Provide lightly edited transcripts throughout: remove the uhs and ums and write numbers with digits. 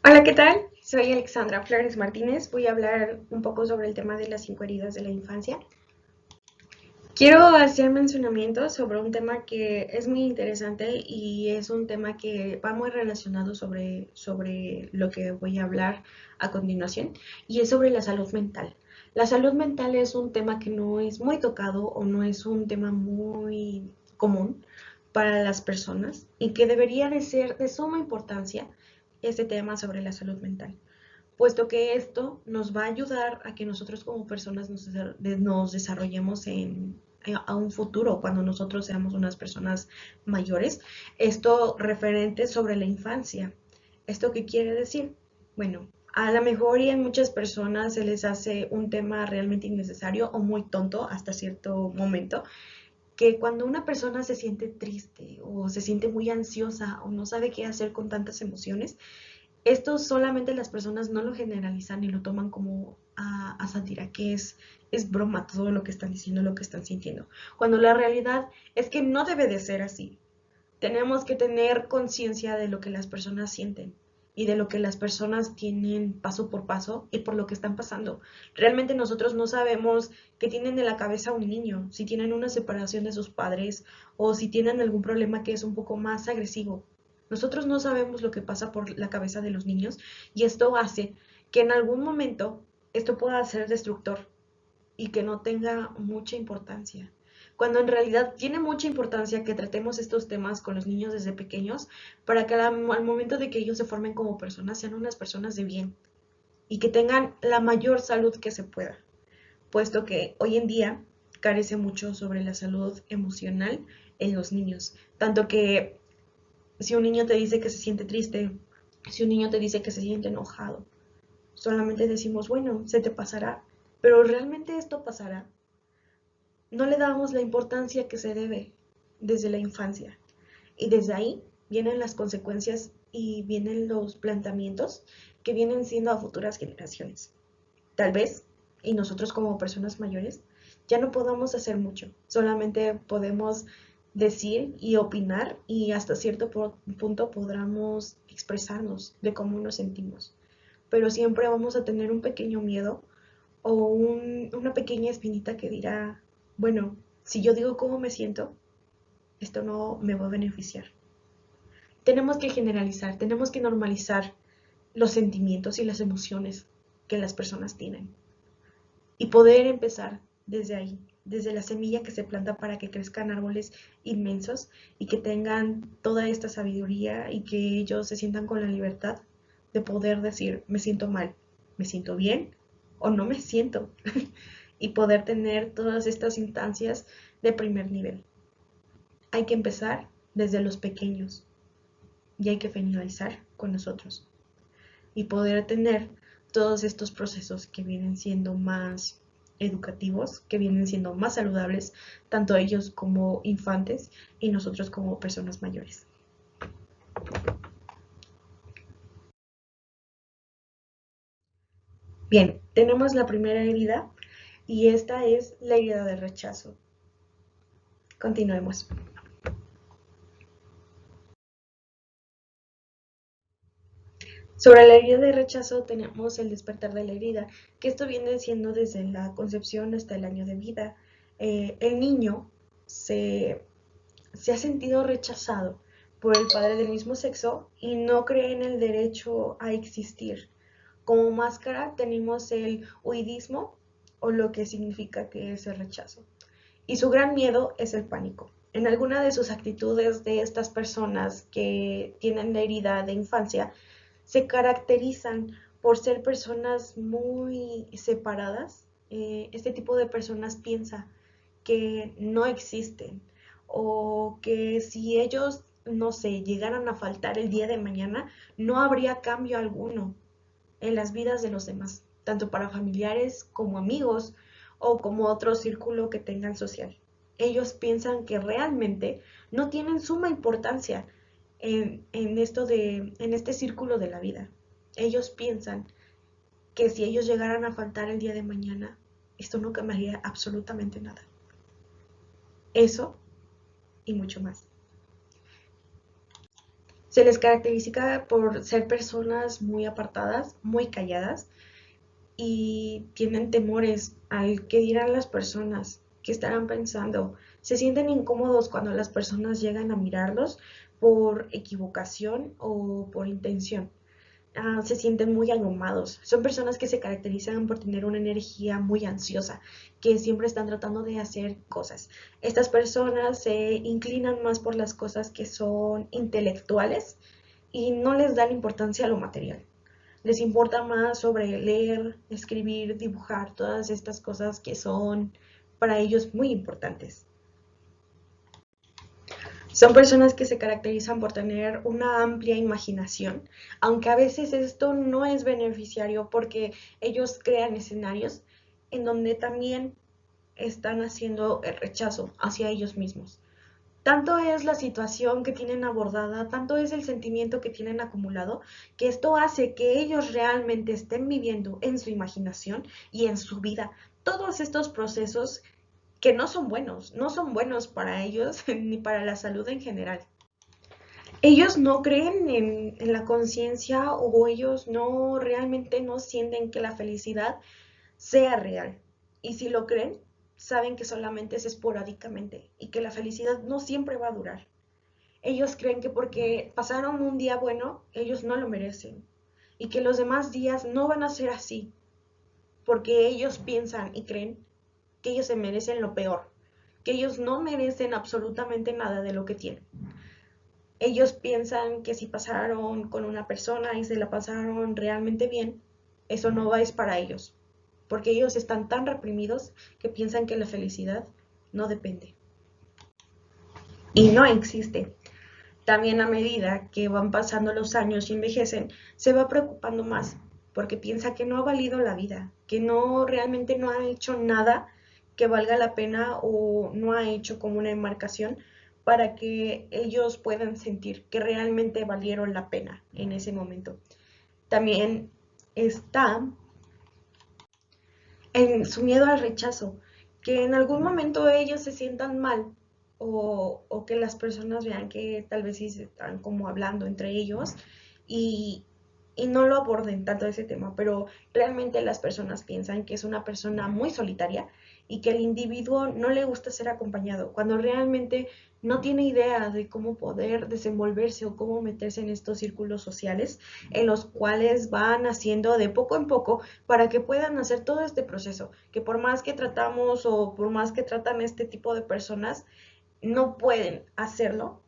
Hola, ¿qué tal? Soy Alexandra Flores Martínez. Voy a hablar un poco sobre el tema de las 5 heridas de la infancia. Quiero hacer mencionamiento sobre un tema que es muy interesante y es un tema que va muy relacionado sobre lo que voy a hablar a continuación y es sobre la salud mental. La salud mental es un tema que no es muy tocado o no es un tema muy común para las personas y que debería de ser de suma importancia este tema sobre la salud mental, puesto que esto nos va a ayudar a que nosotros como personas nos desarrollemos a un futuro, cuando nosotros seamos unas personas mayores. Esto referente sobre la infancia. ¿Esto qué quiere decir? Bueno, a lo mejor y a muchas personas se les hace un tema realmente innecesario o muy tonto hasta cierto momento, que cuando una persona se siente triste o se siente muy ansiosa o no sabe qué hacer con tantas emociones, esto solamente las personas no lo generalizan y lo toman como a sátira, que es broma todo lo que están diciendo, lo que están sintiendo. Cuando la realidad es que no debe de ser así. Tenemos que tener conciencia de lo que las personas sienten y de lo que las personas tienen paso por paso y por lo que están pasando. Realmente nosotros no sabemos qué tienen en la cabeza un niño, si tienen una separación de sus padres o si tienen algún problema que es un poco más agresivo. Nosotros no sabemos lo que pasa por la cabeza de los niños y esto hace que en algún momento esto pueda ser destructor y que no tenga mucha importancia. Cuando en realidad tiene mucha importancia que tratemos estos temas con los niños desde pequeños para que al momento de que ellos se formen como personas sean unas personas de bien y que tengan la mayor salud que se pueda, puesto que hoy en día carece mucho sobre la salud emocional en los niños. Tanto que si un niño te dice que se siente triste, si un niño te dice que se siente enojado, solamente decimos, bueno, se te pasará, pero realmente esto pasará. No le damos la importancia que se debe desde la infancia. Y desde ahí vienen las consecuencias y vienen los planteamientos que vienen siendo a futuras generaciones. Tal vez, y nosotros como personas mayores, ya no podamos hacer mucho. Solamente podemos decir y opinar y hasta cierto punto podamos expresarnos de cómo nos sentimos. Pero siempre vamos a tener un pequeño miedo o una pequeña espinita que dirá, bueno, si yo digo cómo me siento, esto no me va a beneficiar. Tenemos que generalizar, tenemos que normalizar los sentimientos y las emociones que las personas tienen y poder empezar desde ahí, desde la semilla que se planta para que crezcan árboles inmensos y que tengan toda esta sabiduría y que ellos se sientan con la libertad de poder decir, me siento mal, me siento bien o no me siento, y poder tener todas estas instancias de primer nivel. Hay que empezar desde los pequeños y hay que finalizar con nosotros y poder tener todos estos procesos que vienen siendo más educativos, que vienen siendo más saludables, tanto ellos como infantes y nosotros como personas mayores. Bien, tenemos la primera herida y esta es la herida de rechazo. Continuemos. Sobre la herida de rechazo tenemos el despertar de la herida, que esto viene siendo desde la concepción hasta el año de vida. El niño se, se ha sentido rechazado por el padre del mismo sexo y no cree en el derecho a existir. Como máscara tenemos el huidismo o lo que significa que es el rechazo. Y su gran miedo es el pánico. En alguna de sus actitudes de estas personas que tienen la herida de infancia se caracterizan por ser personas muy separadas. Este tipo de personas piensa que no existen o que si ellos, no sé, llegaran a faltar el día de mañana, no habría cambio alguno en las vidas de los demás, tanto para familiares como amigos o como otro círculo que tengan social. Ellos piensan que realmente no tienen suma importancia en este círculo de la vida. Ellos piensan que si ellos llegaran a faltar el día de mañana, esto no cambiaría absolutamente nada. Eso y mucho más. Se les caracteriza por ser personas muy apartadas, muy calladas y tienen temores al que dirán las personas, que estarán pensando. Se sienten incómodos cuando las personas llegan a mirarlos por equivocación o por intención. Se sienten muy abrumados. Son personas que se caracterizan por tener una energía muy ansiosa, que siempre están tratando de hacer cosas. Estas personas se inclinan más por las cosas que son intelectuales y no les dan importancia a lo material. Les importa más sobre leer, escribir, dibujar, todas estas cosas que son para ellos muy importantes. Son personas que se caracterizan por tener una amplia imaginación, aunque a veces esto no es beneficiario porque ellos crean escenarios en donde también están haciendo el rechazo hacia ellos mismos. Tanto es la situación que tienen abordada, tanto es el sentimiento que tienen acumulado, que esto hace que ellos realmente estén viviendo en su imaginación y en su vida todos estos procesos que no son buenos, no son buenos para ellos ni para la salud en general. Ellos no creen en la conciencia o ellos no realmente no sienten que la felicidad sea real. Y si lo creen, saben que solamente es esporádicamente y que la felicidad no siempre va a durar. Ellos creen que porque pasaron un día bueno, ellos no lo merecen y que los demás días no van a ser así, porque ellos piensan y creen que ellos se merecen lo peor, que ellos no merecen absolutamente nada de lo que tienen. Ellos piensan que si pasaron con una persona y se la pasaron realmente bien, eso no es para ellos, porque ellos están tan reprimidos que piensan que la felicidad no depende y no existe. También a medida que van pasando los años y envejecen, se va preocupando más porque piensa que no ha valido la vida, que no realmente no ha hecho nada que valga la pena o no ha hecho como una enmarcación para que ellos puedan sentir que realmente valieron la pena en ese momento. También está en su miedo al rechazo, que en algún momento ellos se sientan mal o que las personas vean que tal vez sí se están como hablando entre ellos y, y no lo aborden tanto ese tema, pero realmente las personas piensan que es una persona muy solitaria y que el individuo no le gusta ser acompañado, cuando realmente no tiene idea de cómo poder desenvolverse o cómo meterse en estos círculos sociales en los cuales van haciendo de poco en poco para que puedan hacer todo este proceso, que por más que tratamos o por más que tratan este tipo de personas, no pueden hacerlo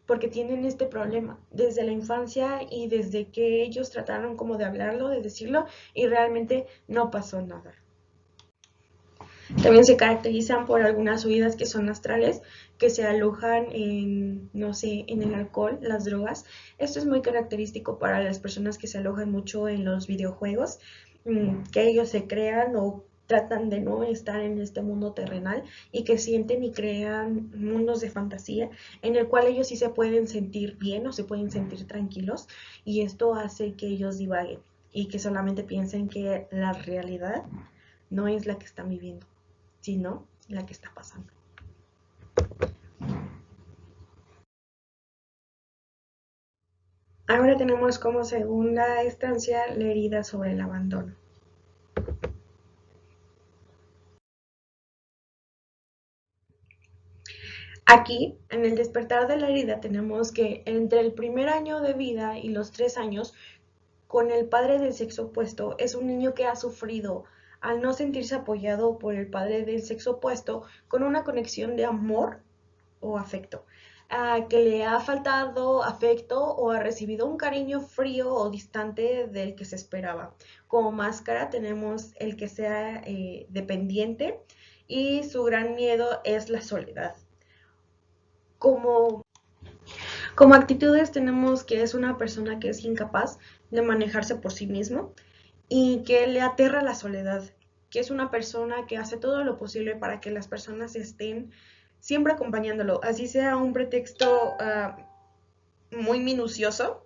porque tienen este problema desde la infancia y desde que ellos trataron como de hablarlo, de decirlo y realmente no pasó nada. También se caracterizan por algunas huidas que son astrales, que se alojan en, no sé, en el alcohol, las drogas. Esto es muy característico para las personas que se alojan mucho en los videojuegos, que ellos se crean o tratan de no estar en este mundo terrenal y que sienten y crean mundos de fantasía en el cual ellos sí se pueden sentir bien o se pueden sentir tranquilos y esto hace que ellos divaguen y que solamente piensen que la realidad no es la que están viviendo, sino la que está pasando. Ahora tenemos como segunda estancia la herida sobre el abandono. Aquí, en el despertar de la herida, tenemos que entre el primer año de vida y los 3 años, con el padre del sexo opuesto, es un niño que ha sufrido al no sentirse apoyado por el padre del sexo opuesto con una conexión de amor o afecto, que le ha faltado afecto o ha recibido un cariño frío o distante del que se esperaba. Como máscara tenemos el que sea dependiente y su gran miedo es la soledad. Como, como actitudes tenemos que es una persona que es incapaz de manejarse por sí mismo y que le aterra la soledad, que es una persona que hace todo lo posible para que las personas estén siempre acompañándolo, así sea un pretexto muy minucioso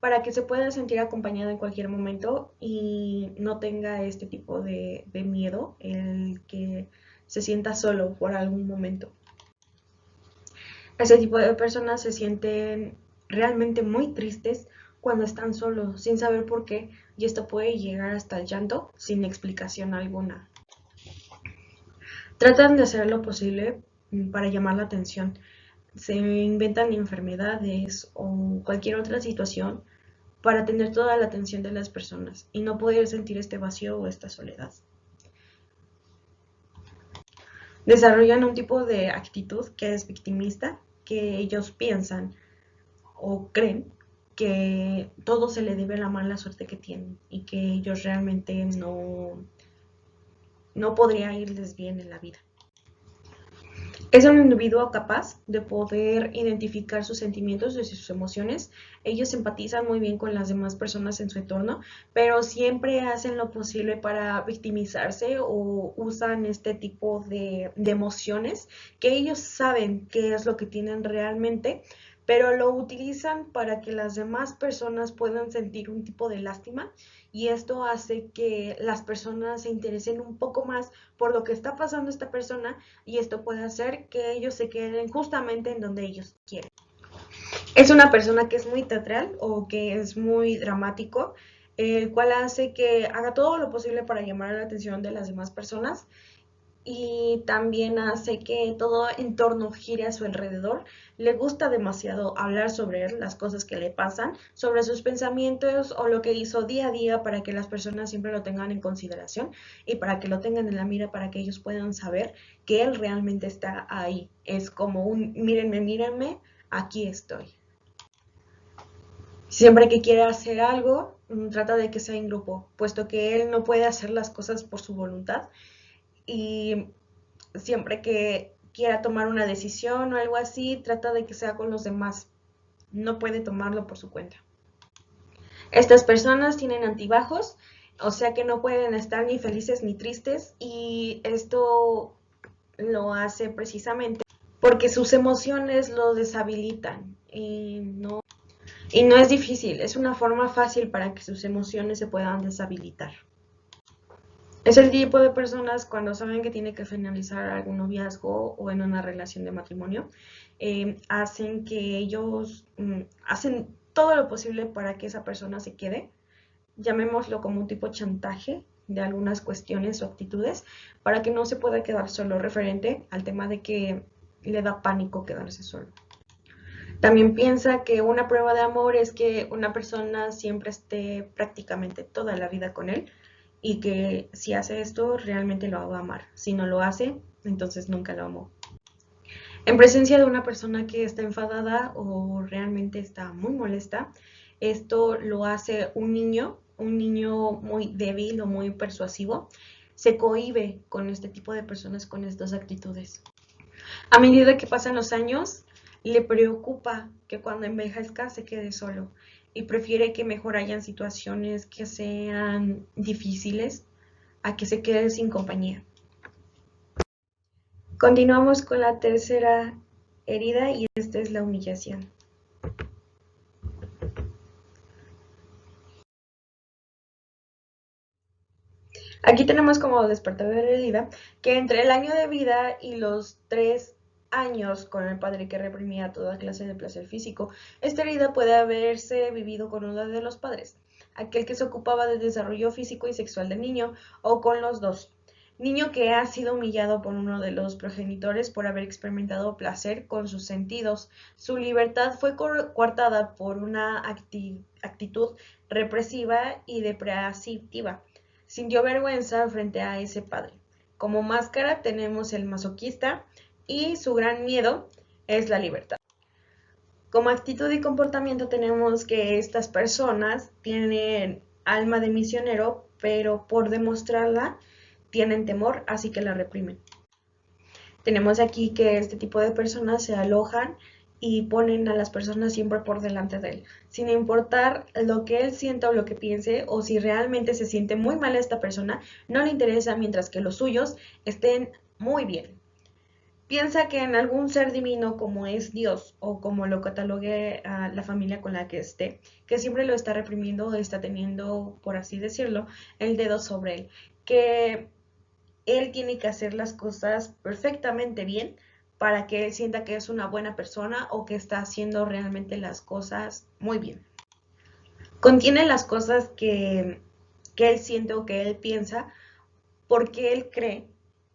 para que se pueda sentir acompañado en cualquier momento y no tenga este tipo de miedo, el que se sienta solo por algún momento. Ese tipo de personas se sienten realmente muy tristes cuando están solos, sin saber por qué, y esto puede llegar hasta el llanto sin explicación alguna. Tratan de hacer lo posible para llamar la atención. Se inventan enfermedades o cualquier otra situación para tener toda la atención de las personas y no poder sentir este vacío o esta soledad. Desarrollan un tipo de actitud que es victimista, que ellos piensan o creen que todo se le debe a la mala suerte que tienen y que ellos realmente no podría irles bien en la vida. Es un individuo capaz de poder identificar sus sentimientos y sus emociones. Ellos empatizan muy bien con las demás personas en su entorno, pero siempre hacen lo posible para victimizarse o usan este tipo de emociones que ellos saben qué es lo que tienen realmente, pero lo utilizan para que las demás personas puedan sentir un tipo de lástima y esto hace que las personas se interesen un poco más por lo que está pasando esta persona y esto puede hacer que ellos se queden justamente en donde ellos quieren. Es una persona que es muy teatral o que es muy dramático, el cual hace que haga todo lo posible para llamar la atención de las demás personas y también hace que todo en torno gire a su alrededor. Le gusta demasiado hablar sobre él, las cosas que le pasan, sobre sus pensamientos o lo que hizo día a día para que las personas siempre lo tengan en consideración y para que lo tengan en la mira para que ellos puedan saber que él realmente está ahí. Es como un mírenme, mírenme, aquí estoy. Siempre que quiere hacer algo, trata de que sea en grupo, puesto que él no puede hacer las cosas por su voluntad y siempre que quiera tomar una decisión o algo así, trata de que sea con los demás. No puede tomarlo por su cuenta. Estas personas tienen antibajos, o sea que no pueden estar ni felices ni tristes y esto lo hace precisamente porque sus emociones lo deshabilitan y no es difícil, es una forma fácil para que sus emociones se puedan deshabilitar. Es el tipo de personas cuando saben que tiene que finalizar algún noviazgo o en una relación de matrimonio, hacen que ellos hacen todo lo posible para que esa persona se quede, llamémoslo como un tipo chantaje de algunas cuestiones o actitudes, para que no se pueda quedar solo referente al tema de que le da pánico quedarse solo. También piensa que una prueba de amor es que una persona siempre esté prácticamente toda la vida con él y que si hace esto realmente lo va a amar. Si no lo hace, entonces nunca lo amó. En presencia de una persona que está enfadada o realmente está muy molesta, esto lo hace un niño muy débil o muy persuasivo, se cohíbe con este tipo de personas con estas actitudes. A medida que pasan los años, le preocupa que cuando envejezca se quede solo y prefiere que mejor hayan situaciones que sean difíciles a que se quede sin compañía. Continuamos con la tercera herida y esta es la humillación. Aquí tenemos como despertar de la herida que entre el año de vida y los 3 años con el padre que reprimía toda clase de placer físico, esta herida puede haberse vivido con uno de los padres, aquel que se ocupaba del desarrollo físico y sexual del niño, o con los dos. Niño que ha sido humillado por uno de los progenitores por haber experimentado placer con sus sentidos. Su libertad fue coartada por una actitud represiva y depresiva. Sintió vergüenza frente a ese padre. Como máscara tenemos el masoquista y su gran miedo es la libertad. Como actitud y comportamiento tenemos que estas personas tienen alma de misionero, pero por demostrarla tienen temor, así que la reprimen. Tenemos aquí que este tipo de personas se alojan y ponen a las personas siempre por delante de él, sin importar lo que él sienta o lo que piense, o si realmente se siente muy mal esta persona, no le interesa mientras que los suyos estén muy bien. Piensa que en algún ser divino como es Dios o como lo catalogue a la familia con la que esté, que siempre lo está reprimiendo o está teniendo, por así decirlo, el dedo sobre él, que él tiene que hacer las cosas perfectamente bien para que él sienta que es una buena persona o que está haciendo realmente las cosas muy bien. Contiene las cosas que él siente o que él piensa porque él cree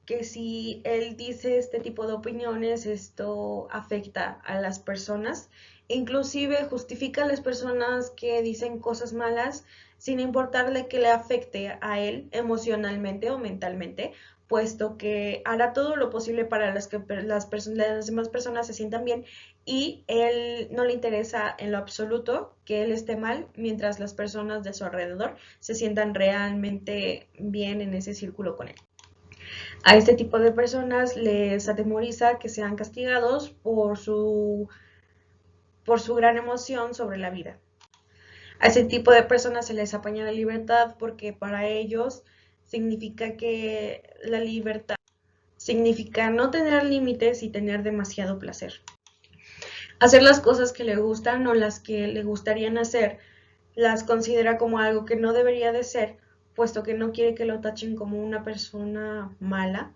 que si él dice este tipo de opiniones, esto afecta a las personas. Inclusive justifica a las personas que dicen cosas malas sin importarle que le afecte a él emocionalmente o mentalmente, puesto que hará todo lo posible para que las demás personas se sientan bien y él no le interesa en lo absoluto que él esté mal mientras las personas de su alrededor se sientan realmente bien en ese círculo con él. A este tipo de personas les atemoriza que sean castigados por su gran emoción sobre la vida. A ese tipo de personas se les apaña la libertad porque para ellos significa que la libertad significa no tener límites y tener demasiado placer. Hacer las cosas que le gustan o las que le gustarían hacer las considera como algo que no debería de ser, puesto que no quiere que lo tachen como una persona mala,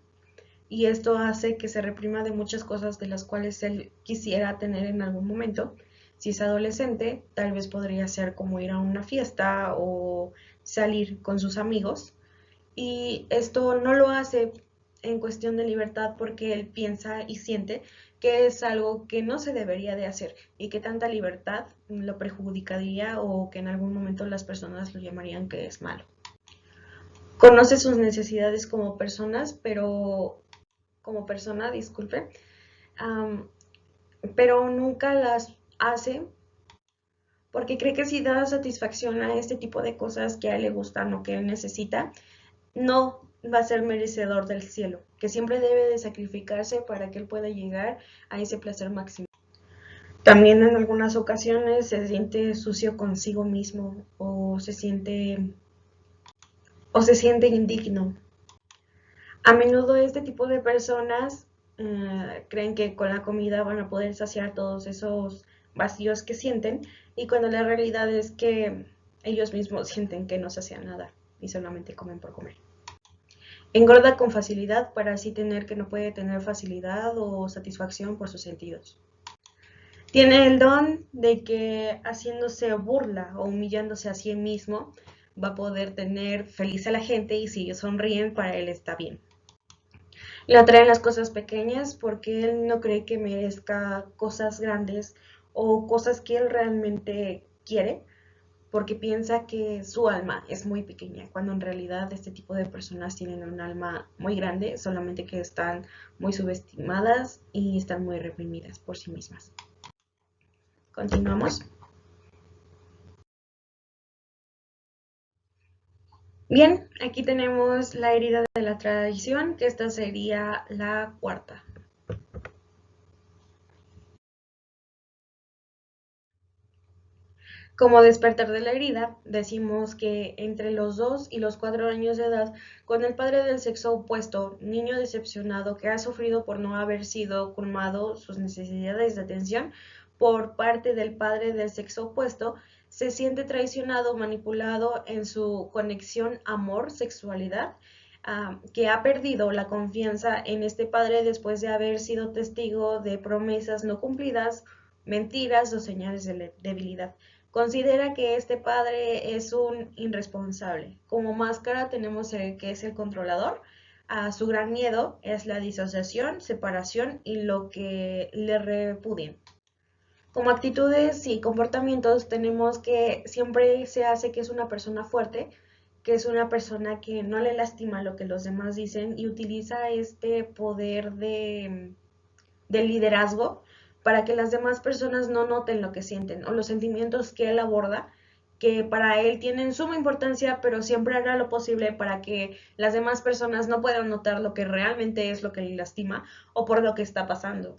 y esto hace que se reprima de muchas cosas de las cuales él quisiera tener en algún momento. Si es adolescente, tal vez podría ser como ir a una fiesta o salir con sus amigos, y esto no lo hace en cuestión de libertad porque él piensa y siente que es algo que no se debería de hacer y que tanta libertad lo perjudicaría o que en algún momento las personas lo llamarían que es malo. Conoce sus necesidades como personas, pero como persona, disculpe, um, pero nunca las hace porque cree que si da satisfacción a este tipo de cosas que a él le gustan o que él necesita, no va a ser merecedor del cielo, que siempre debe de sacrificarse para que él pueda llegar a ese placer máximo. También en algunas ocasiones se siente sucio consigo mismo o se siente indigno. A menudo este tipo de personas creen que con la comida van a poder saciar todos esos vacíos que sienten, y cuando la realidad es que ellos mismos sienten que no sacian nada y solamente comen por comer. Engorda con facilidad para así tener que no puede tener facilidad o satisfacción por sus sentidos. Tiene el don de que haciéndose burla o humillándose a sí mismo va a poder tener feliz a la gente, y si ellos sonríen, para él está bien. Le atraen las cosas pequeñas porque él no cree que merezca cosas grandes o cosas que él realmente quiere, porque piensa que su alma es muy pequeña, cuando en realidad este tipo de personas tienen un alma muy grande, solamente que están muy subestimadas y están muy reprimidas por sí mismas. Continuamos. Bien, aquí tenemos la herida de la traición, que esta sería la cuarta. Como despertar de la herida, decimos que entre los 2 y los 4 años de edad, con el padre del sexo opuesto, niño decepcionado que ha sufrido por no haber sido colmado sus necesidades de atención por parte del padre del sexo opuesto, se siente traicionado, manipulado en su conexión amor-sexualidad, que ha perdido la confianza en este padre después de haber sido testigo de promesas no cumplidas, mentiras o señales de debilidad. Considera que este padre es un irresponsable. Como máscara tenemos el que es el controlador. Su gran miedo es la disociación, separación y lo que le repudien. Como actitudes y comportamientos tenemos que siempre se hace que es una persona fuerte, que es una persona que no le lastima lo que los demás dicen y utiliza este poder de liderazgo para que las demás personas no noten lo que sienten o los sentimientos que él aborda, que para él tienen suma importancia, pero siempre hará lo posible para que las demás personas no puedan notar lo que realmente es lo que le lastima o por lo que está pasando.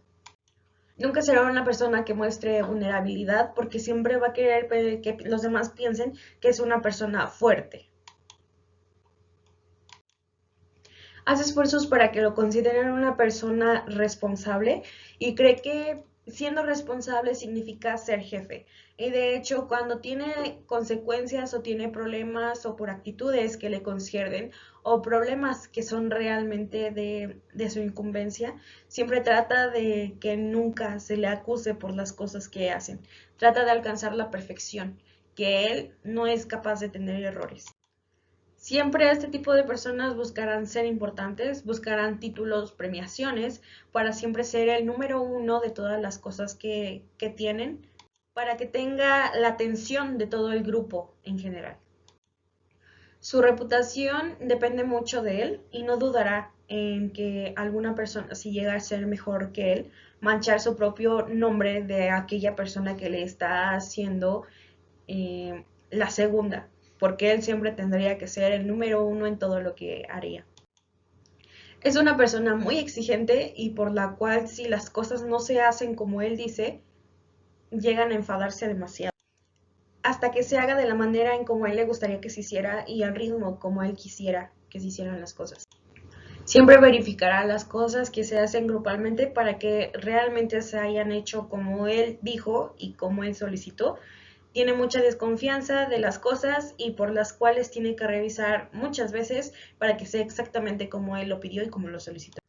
Nunca será una persona que muestre vulnerabilidad porque siempre va a querer que los demás piensen que es una persona fuerte. Hace esfuerzos para que lo consideren una persona responsable y cree que siendo responsable significa ser jefe. Y de hecho, cuando tiene consecuencias o tiene problemas o por actitudes que le conciernen o problemas que son realmente de su incumbencia, siempre trata de que nunca se le acuse por las cosas que hacen. Trata de alcanzar la perfección, que él no es capaz de tener errores. Siempre este tipo de personas buscarán ser importantes, buscarán títulos, premiaciones, para siempre ser el número uno de todas las cosas que tienen, para que tenga la atención de todo el grupo en general. Su reputación depende mucho de él y no dudará en que alguna persona, si llega a ser mejor que él, manchar su propio nombre de aquella persona que le está haciendo la segunda, porque él siempre tendría que ser el número uno en todo lo que haría. Es una persona muy exigente y por la cual si las cosas no se hacen como él dice, llegan a enfadarse demasiado. Hasta que se haga de la manera en como a él le gustaría que se hiciera y al ritmo como él quisiera que se hicieran las cosas. Siempre verificará las cosas que se hacen grupalmente para que realmente se hayan hecho como él dijo y como él solicitó. Tiene mucha desconfianza de las cosas y por las cuales tiene que revisar muchas veces para que sea exactamente como él lo pidió y como lo solicitó.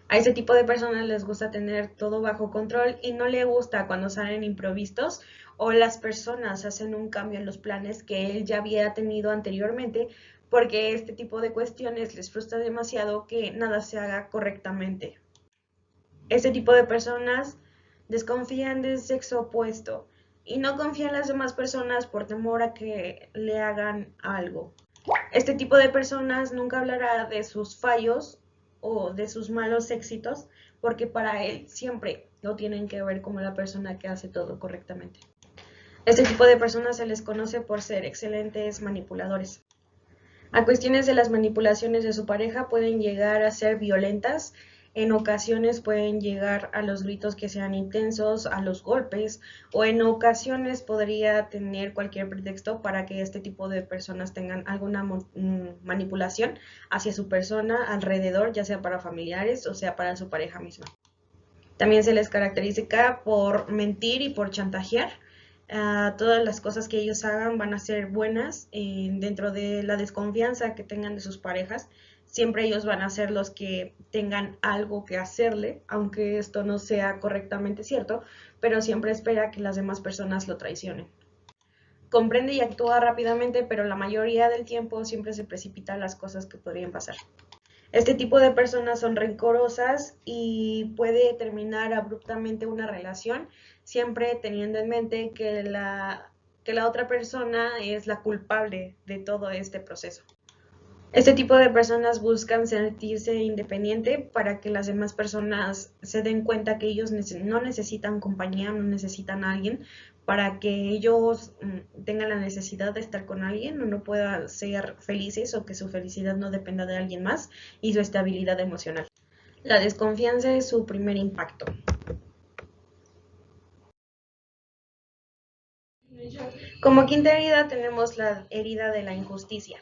A ese tipo de personas les gusta tener todo bajo control y no le gusta cuando salen imprevistos o las personas hacen un cambio en los planes que él ya había tenido anteriormente, porque este tipo de cuestiones les frustra demasiado que nada se haga correctamente. Este tipo de personas desconfían del sexo opuesto y no confían en las demás personas por temor a que le hagan algo. Este tipo de personas nunca hablará de sus fallos o de sus malos éxitos, porque para él siempre lo tienen que ver como la persona que hace todo correctamente. Este tipo de personas se les conoce por ser excelentes manipuladores. A cuestiones de las manipulaciones de su pareja pueden llegar a ser violentas, en ocasiones pueden llegar a los gritos que sean intensos, a los golpes, o en ocasiones podría tener cualquier pretexto para que este tipo de personas tengan alguna manipulación hacia su persona alrededor, ya sea para familiares o sea para su pareja misma. También se les caracteriza por mentir y por chantajear. Todas las cosas que ellos hagan van a ser buenas dentro de la desconfianza que tengan de sus parejas. Siempre ellos van a ser los que tengan algo que hacerle, aunque esto no sea correctamente cierto, pero siempre espera que las demás personas lo traicionen. Comprende y actúa rápidamente, pero la mayoría del tiempo siempre se precipitan las cosas que podrían pasar. Este tipo de personas son rencorosas y puede terminar abruptamente una relación, siempre teniendo en mente que la otra persona es la culpable de todo este proceso. Este tipo de personas buscan sentirse independiente para que las demás personas se den cuenta que ellos no necesitan compañía, no necesitan a alguien, para que ellos tengan la necesidad de estar con alguien o no puedan ser felices o que su felicidad no dependa de alguien más y su estabilidad emocional. La desconfianza es su primer impacto. Como quinta herida tenemos la herida de la injusticia.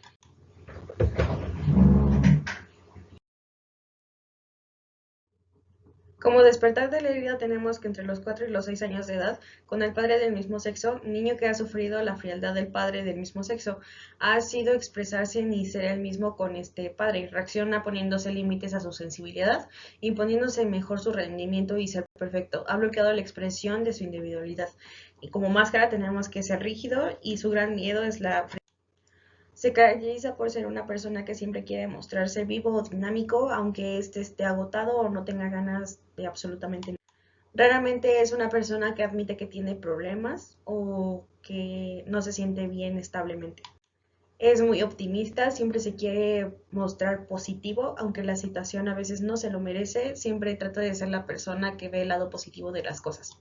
Como despertar de la herida tenemos que entre los 4 y los 6 años de edad, con el padre del mismo sexo, niño que ha sufrido la frialdad del padre del mismo sexo, ha sido expresarse ni ser el mismo con este padre, reacciona poniéndose límites a su sensibilidad, imponiéndose mejor su rendimiento y ser perfecto, ha bloqueado la expresión de su individualidad. Y como máscara tenemos que ser rígido y su gran miedo es la se caracteriza por ser una persona que siempre quiere mostrarse vivo o dinámico, aunque éste esté agotado o no tenga ganas de absolutamente nada. Raramente es una persona que admite que tiene problemas o que no se siente bien establemente. Es muy optimista, siempre se quiere mostrar positivo, aunque la situación a veces no se lo merece, siempre trata de ser la persona que ve el lado positivo de las cosas.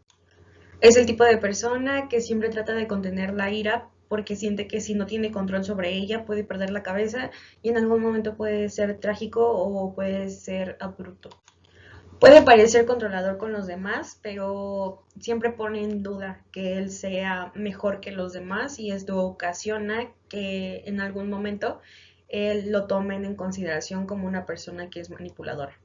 Es el tipo de persona que siempre trata de contener la ira porque siente que si no tiene control sobre ella puede perder la cabeza y en algún momento puede ser trágico o puede ser abrupto. Puede parecer controlador con los demás, pero siempre pone en duda que él sea mejor que los demás y esto ocasiona que en algún momento él lo tomen en consideración como una persona que es manipuladora.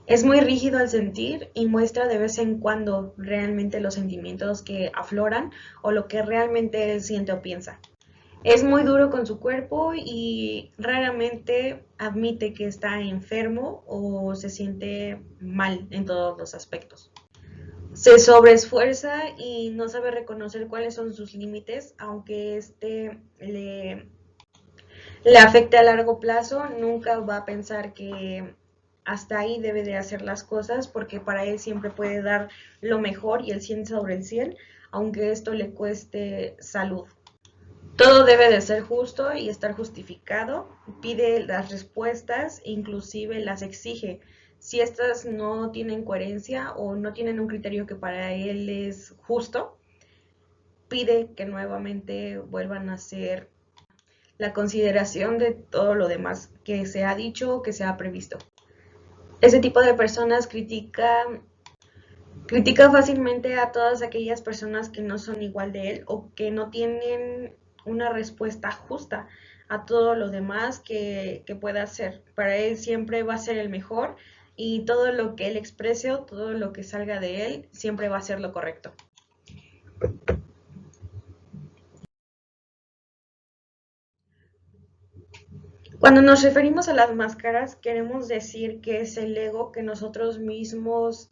Es muy rígido al sentir y muestra de vez en cuando realmente los sentimientos que afloran o lo que realmente él siente o piensa. Es muy duro con su cuerpo y raramente admite que está enfermo o se siente mal en todos los aspectos. Se sobreesfuerza y no sabe reconocer cuáles son sus límites, aunque le afecte a largo plazo, nunca va a pensar que hasta ahí debe de hacer las cosas porque para él siempre puede dar lo mejor y el 100 sobre el 100, aunque esto le cueste salud. Todo debe de ser justo y estar justificado. Pide las respuestas, inclusive las exige. Si estas no tienen coherencia o no tienen un criterio que para él es justo, pide que nuevamente vuelvan a hacer la consideración de todo lo demás que se ha dicho o que se ha previsto. Ese tipo de personas critica fácilmente a todas aquellas personas que no son igual de él o que no tienen una respuesta justa a todo lo demás que pueda hacer. Para él siempre va a ser el mejor y todo lo que él exprese o todo lo que salga de él siempre va a ser lo correcto. Cuando nos referimos a las máscaras, queremos decir que es el ego que nosotros mismos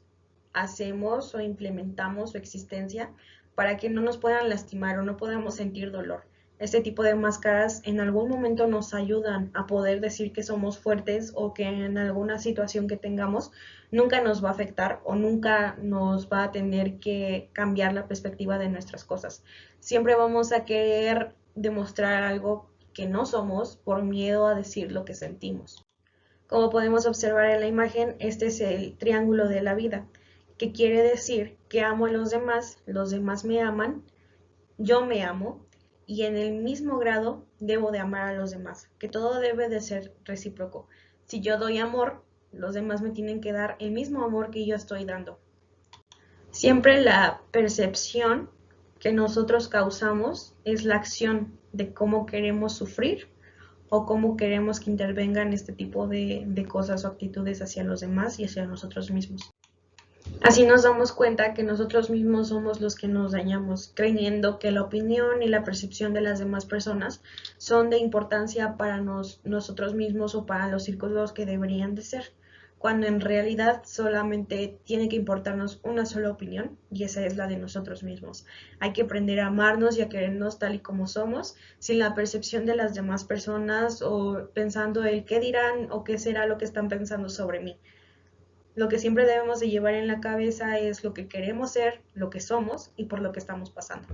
hacemos o implementamos su existencia para que no nos puedan lastimar o no podamos sentir dolor. Este tipo de máscaras en algún momento nos ayudan a poder decir que somos fuertes o que en alguna situación que tengamos nunca nos va a afectar o nunca nos va a tener que cambiar la perspectiva de nuestras cosas. Siempre vamos a querer demostrar algo que no somos por miedo a decir lo que sentimos. Como podemos observar en la imagen, este es el triángulo de la vida, que quiere decir que amo a los demás me aman, yo me amo y en el mismo grado debo de amar a los demás, que todo debe de ser recíproco. Si yo doy amor, los demás me tienen que dar el mismo amor que yo estoy dando. Siempre la percepción que nosotros causamos es la acción de cómo queremos sufrir o cómo queremos que intervengan este tipo de cosas o actitudes hacia los demás y hacia nosotros mismos. Así nos damos cuenta que nosotros mismos somos los que nos dañamos, creyendo que la opinión y la percepción de las demás personas son de importancia para nosotros mismos o para los círculos que deberían de ser, cuando en realidad solamente tiene que importarnos una sola opinión y esa es la de nosotros mismos. Hay que aprender a amarnos y a querernos tal y como somos, sin la percepción de las demás personas o pensando el qué dirán o qué será lo que están pensando sobre mí. Lo que siempre debemos de llevar en la cabeza es lo que queremos ser, lo que somos y por lo que estamos pasando.